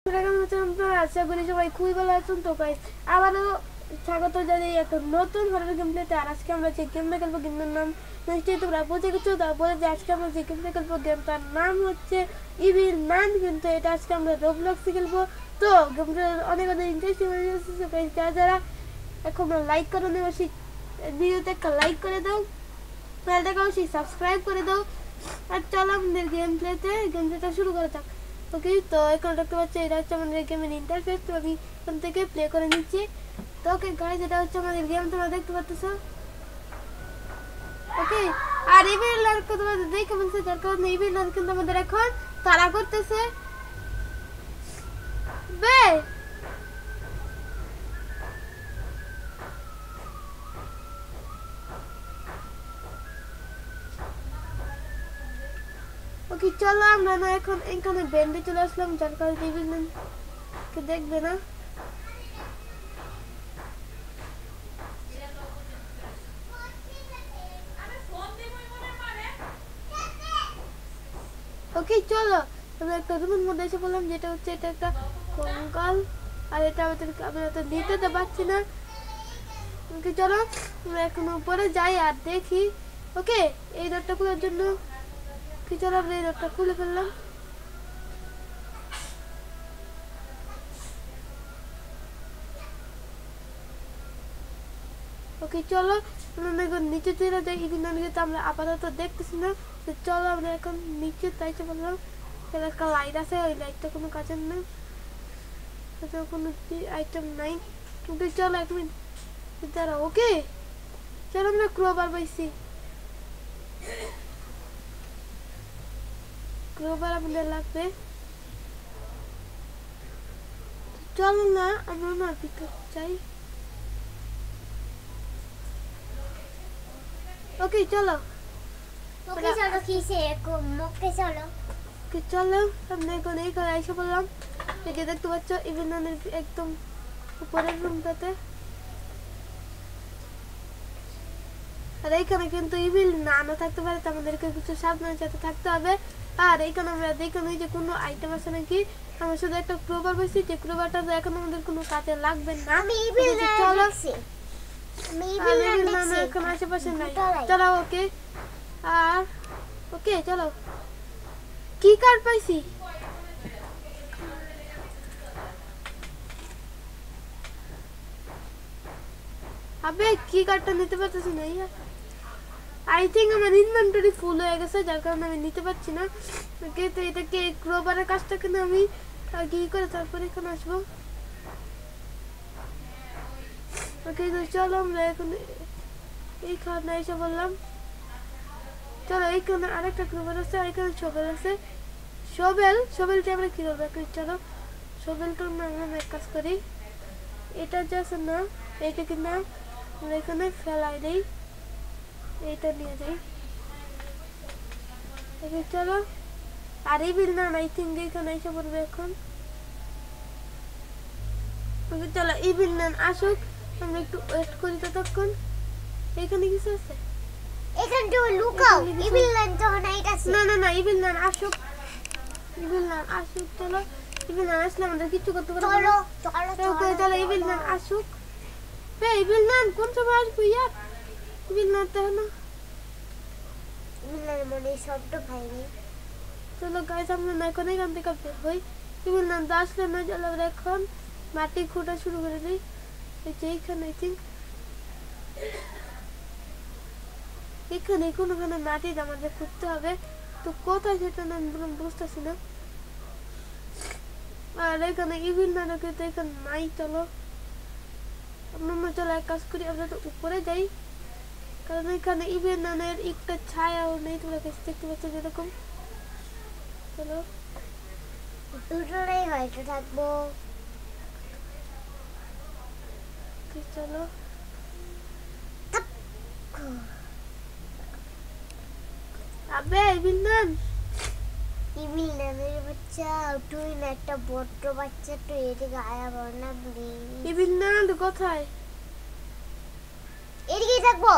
আশা করি সবাই খুবই ভালো আছেন। তো গাইস আবারও স্বাগত জানাই একটা নতুন হরর গেম প্লেতে। আর আজকে আমরা যে গেমটা খেলবো গেমের নাম নিশ্চয়ই তোমরা বুঝে গেছো। তারপরে যে আজকে আমরা যে গেমটা খেলবো গেমটার নাম হচ্ছে ইভিল নান। কিন্তু এটা আজকে আমরা রোবলক্সে খেলবো। তো গেমটা অনেক অনেক ইন্টারেস্টিং হয়ে যাচ্ছে। গাইস যারা যারা এখন লাইক করো না অবশ্যই ভিডিওতে একটা লাইক করে দাও, চ্যানেলটাকে অবশ্যই সাবস্ক্রাইব করে দাও। আর চলো আমাদের গেম প্লেতে গেম প্লেটা শুরু করা যাক। ওকে, তো এখন দেখতে পাচ্ছি এটা হচ্ছে আমাদের গেমের ইন্টারফেস। তো আমি এখান থেকে প্লে করে নিচ্ছি। তো ওকে গাইস, এটা হচ্ছে আমাদের গেম, তোমরা দেখতে পাচ্ছ। ওকে, আর ইভিল লার্ক তোমাদের দেখে বলছে, যার কারণে ইভিল লার্ক কিন্তু আমাদের এখন তাড়া করতেছে। বে ওকে, চলো আমরা না এখন এখানে ব্যান্ডে চলে আসলাম, যার কারণে ইভিল লার্ককে দেখবে না। ওকে চলো আমরা একটা রুমের মধ্যে এসে বললাম, যেটা হচ্ছে এটা একটা কঙ্কাল। আর এটা আমাদেরকে আমরা তো নিতে তো পারছি না। ওকে চলো আমরা এখন উপরে যাই আর দেখি। ওকে, এই ডোরটা খোলার জন্য কি, চলো আমরা এই ডোরটা খুলে ফেললাম। ওকে চলো আমরা এখন নিচে চলে যাই। কিন্তু আমরা আপাতত দেখতেছি না। তো চলো আমরা এখন নিচে চাইতে বললাম। একটা লাইট আছে, ওই লাইটটা কোনো কাজের না, কোনো আইটেম নাই। ওকে চলো এক মিনিট দাঁড়া। ওকে চলো আমরা ক্রোবার পাইছি। ক্রোবার আমাদের লাগবে। চলো না আমরা না ভিতর চাই। ওকে চলো ওকে চলো কিসে মুখে চলো। চলো আমরা এখন এইখানে এসে বললাম। এই যে দেখতে পাচ্ছ ইভিনানের একদম উপরের রুমটাতে। আর এইখানে কিন্তু ইভিল নাও থাকতে পারে, তো আমাদেরকে কিছু সাবধানের সাথে থাকতে হবে। আর এইখানে আমরা দেখুন যে কোনো আইটেম আছে নাকি। আমরা শুধু একটা ক্রোবার পাইছি, যে ক্রোবারটা এখন আমাদের কোনো কাজে লাগবে না। আমি ইভিল চলো দেখছি এখন আশেপাশে নাই। চলো ওকে, আর ওকে চলো কি কার্ড পাইছি। আবে কি কার্ডটা নিতে পারতেছি না। আই থিঙ্ক আমার ইনভেন্টরি ফুল হয়ে গেছে, যার কারণে আমি নিতে পারছি না। ওকে, তো এটাকে ক্রোবারের কাজটা কিন্তু আমি কি করে তারপরে এখানে আসবো। ওকে তো চলো আমরা এখন এইখানে এসে বললাম। চলো এইখানে আরেকটা ক্রোবার আছে, আর এখানে শোভেল আছে। শোভেলটা আমরা কি করবো। চলো শোভেলটা আমরা এক কাজ করি, এটা যে আছে না, এইটা কিন্তু আমরা এখানে ফেলাই দিই, এইটা নিয়ে যাই। চলো আর এই বিল না আই থিঙ্ক এখানে এসে পড়বে এখন। চলো এই বিল নান আসুক, আমরা একটু ওয়েট করি ততক্ষণ। এখানে কিছু আছে, এখানে তো লুকাও। ইভিল লাইন তো নাইট আছে। না না না ইভিল নান আসুক, ইভিল নান আসুক। চলো ইভিল নান আসলে আমাদের কিছু করতে পারবো না। চলো ইভিল নান আসুক। ইভিল নান কোন সময় আসবো ইয়ার। ইভিল নান তো না, ইভিল লাইন মানে শব্দ পাইনি। চলো গাইস আমরা না এখন এখান থেকে বের হই। ইভিল নান তো আসলে না, চলো আমরা এখন মাটি খোঁড়া শুরু করে দিই। এই যে এইখানে আই থিঙ্ক এখানে কোনোখানে মাটি আমাদের খুঁজতে হবে। তো কোথায় সেটা না বুঝতেছি না। আর এখানে ইভিল নানকে তো এখানে নাই। চলো আমরা চলো এক কাজ করি, আমরা তো উপরে যাই, কারণ এখানে ইভিল নানের একটা ছায়াও নেই। তোমরা কাছে দেখতে পাচ্ছ যেরকম। চলো দুটোটাই হয়তো থাকবো। চলো আবে ইভিল নান, ইভিল লাইনের বাচ্চা তুই না একটা বড় বাচ্চা, তুই এদিকে গায়া বলনা প্লিজ। ইভিল নান কোথায়। এদিকেই থাকবো।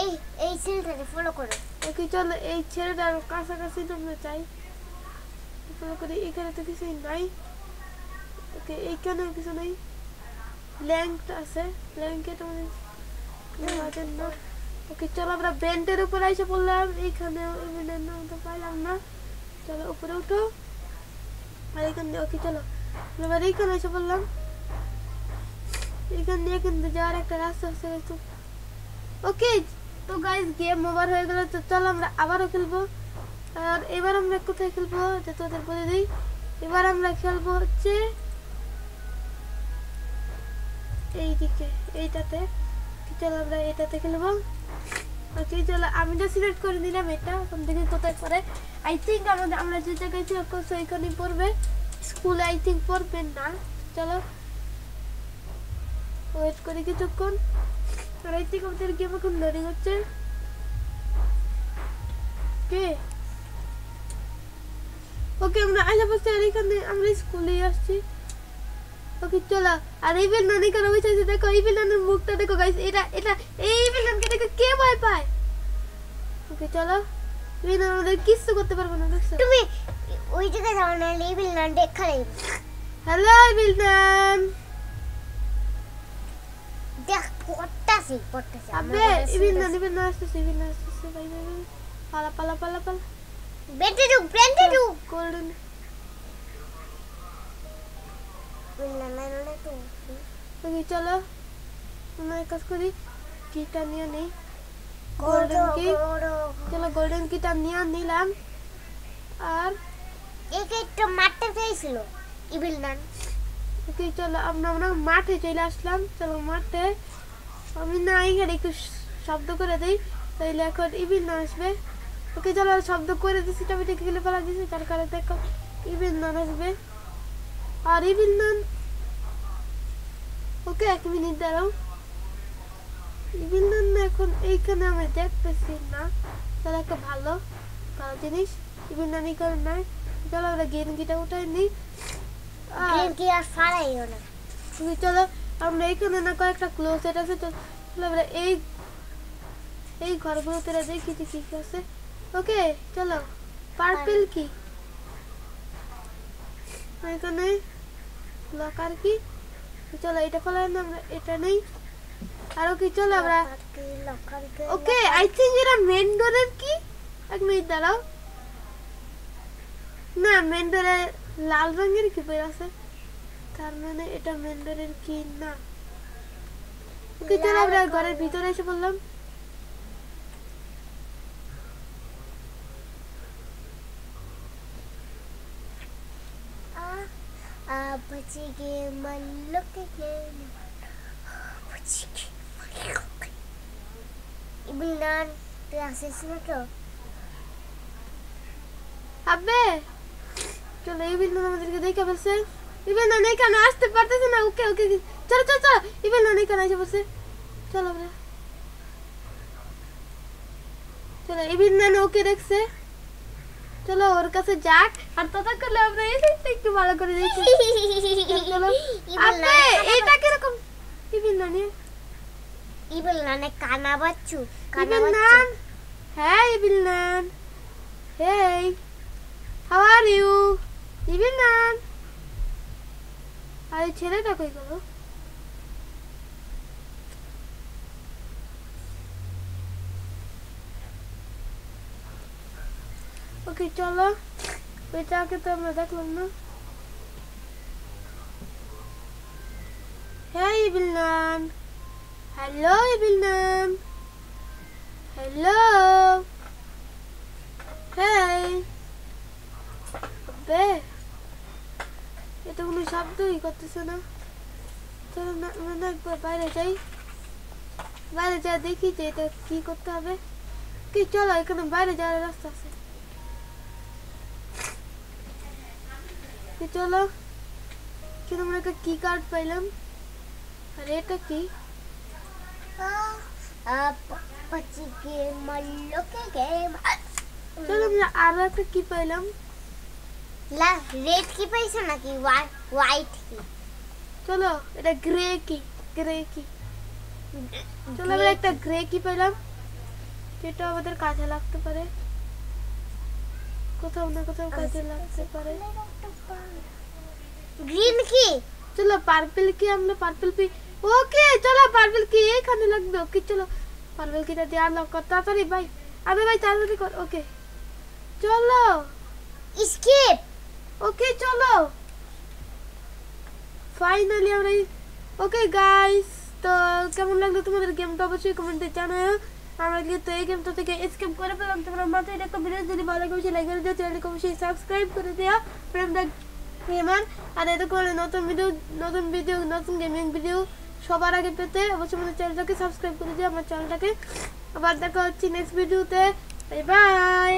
এই এই ছেলেটাকে ফলো করো। ওকে চলো এই ছেলেটার কাছাকাছি তোমরা চাই ফলো করি। এখানে তো কিছুই নাই। ওকে এইখানে কিছু নেই, ব্ল্যাঙ্ক আছে, ব্ল্যাঙ্কেট আমাদের বাজেন না। ওকে চলো আমরা বেন্টের উপরে এসে পড়লাম, এইখানেও ইভিলেন তো পাইলাম না। চলো উপরে উঠো, আর এখান দিয়ে ওকে চলো এবার এইখানে এসে পড়লাম, এখান দিয়ে কিন্তু যাওয়ার একটা রাস্তা আছে। ওকে তো গাইস গেম ওভার হয়ে গেল, তো চলো আমরা আবারও খেলবো। আর এবার আমরা কোথায় খেলবো যে তোদের বলে দিই, এবার আমরা খেলবো হচ্ছে এইদিকে, এইটাতে। চলো আমরা এটাতে খেলবো। ওকে চলো আমি তো সিলেক্ট করে নিলাম এটা, এখন দেখি কোথায় পড়ে। আই থিঙ্ক আমরা যে জায়গায় সিলেক্ট করছি ওইখানেই পড়বে, স্কুলে আই থিঙ্ক পড়বে না। চলো ওয়েট করি কিছুক্ষণ, আর আই থিঙ্ক আমাদের গেম এখন লোডিং হচ্ছে। ওকে আমরা আশেপাশে, আর এখানে আমরা স্কুলে আসছি। ওকে চলো, আর এই বিল্লান এখানে বসেছে, দেখো এই বিল্লানের মুখটা দেখো গাইস, এটা এটা এই বিল্লানকে দেখো কে ভয় পায়। ওকে চলো, বিল্লান আমাদের কিছু করতে পারবে না, দেখছো? তুমি ওই জায়গায় যাও না, এই বিল্লান দেখা নেই। হ্যালো বিল্লান, দেখ পড়তাছি। আবে এই বিল্লান আসতেছে, বিল্লান আসতেছে, ভাই ভাই ভাই, পালা পালা পালা পালা, বেন্টে ঢুক গোল্ডেন বিল্লান না তো। ওকে চলো আমরা এক কাজ করি, কিটা নিয়ে নেই, গোল্ডেন কি। চলো গোল্ডেন কিটা নিয়ে নিলাম, আর একে একটু মারতে চাইছিল ইবিলনান। ওকে চলো আমরা মাঠে চলে আসলাম। চলো মাঠে আমি না এখানে একটু শব্দ করে দিই, তাইলে এখন ইবিলনান আসবে। ওকে চলো শব্দ করে দিচ্ছি, টমেটো গেলে ফেলা দিচ্ছি, তার কারণে দেখো ইবিলনান আসবে। আর ইবিলনান, ওকে 1 মিনিট দাঁড়াও, ইবিলনান এখন এইখানে আমি দেখতেছি না, তাহলে একটা ভালো ভালো জিনিস ইবিলনান এইখানে নাই। চলো আমরা গেঞ্জিটা উঠাই নিই, কি আর ফাড়াইও না। তুমি চলো আমরা এইখানে না কয়েকটা ক্লোজেট আছে, তো চলো আমরা এই ঘরগুলোতে দেখি যে কি কি আছে। ওকে চলো পার্পল কি এখানে লকার কি, চলো এটা ফেলাই না, আমরা এটা নেই। আর ওকে চলো আমরা, ওকে আই থিঙ্ক এটা মেন ডোরের কি। 1 মিনিট দাঁড়াও, না মেন ডোরে লাল রঙের কি বের আছে, তার মানে এটা মেন ডোরের কি না। ওকে চলো আমরা ঘরের ভিতরে এসে বললাম। बचेगे मल्लो के ইবিলনান তুই আসিস না তো? আবে চলো ইবিলনান আমাদেরকে দেখে ফেলছে, ইবিলনান এখানে আসতে পারতেছে না। ওকে ওকে চলো চলো চলো, ইবিলনান এখানে এসে পড়ছে। চলো আমরা চলো, ইবিলনান ওকে দেখছে, চলো ওর কাছে যাক। আর ততক্ষণে আমরা এই দিকটা একটু ভালো করে দেখি। চলো আবে এটা কিরকম ইবিলনানে কানা বাচ্চু ইবিলনান, হ্যাঁ ইবিলনান, হেই হাউ আর ইউ ইবিলনান। আর এই ছেলেটা কই গেল? ওকে চলো, বেটাকে তো আমরা দেখলাম না। হ্যাঁ ইবিলনান, হ্যালো ইবিলনান, হ্যালো, হেই বে এটা কোনো শব্দই করতেছে না। চলো না আমরা একবার বাইরে যাই, বাইরে যা দেখি যে এটা কি করতে হবে। কি চলো এখানে বাইরে যাওয়ার রাস্তা আছে, চলো কিন্তু আমরা একটা কি কার্ড পাইলাম। আর এটা কি? बचेगे मल्लो के गेम। চলো আমরা আরো একটা কি পাইলাম। লা রেড কি পাইছো নাকি হোয়াইট কি? চলো এটা গ্রে কি, গ্রে কি। চলো আমরা একটা গ্রে কি পাইলাম, যেটা আমাদের কাজে লাগতে পারে, কোথাও না কোথাও কাজে লাগতে পারে। গ্রিন কি? চলো পার্পল কি আমরা পার্পল পি ওকে চলো পার্পল কি এখানে লাগবে ওকে চলো পার্পল কিটা দিয়ে আনলক কর তাড়াতাড়ি ভাই আবে ভাই তাড়াতাড়ি কর ওকে চলো স্কিপ। ওকে চলো ফাইনালি আমরা ওকে গাইস তো কেমন লাগলো তোমাদের গেমটা অবশ্যই কমেন্টে জানাও আমরা কিন্তু এই গেমটা থেকে এসকেপ করে পেলাম তোমরা মাত্র একটা ভিডিও যদি ভালো লাগে অবশ্যই লাইক করে দিও চ্যানেলকে অবশ্যই সাবস্ক্রাইব করে দিও প্রেমদা গেমার আর এরকম নতুন ভিডিও নতুন গেমিং ভিডিও সবার আগে পেতে অবশ্যই আমাদের চ্যানেলটাকে সাবস্ক্রাইব করে দিও আমার চ্যানেলটাকে আবার দেখা হচ্ছে নেক্সট ভিডিওতে বাই বাই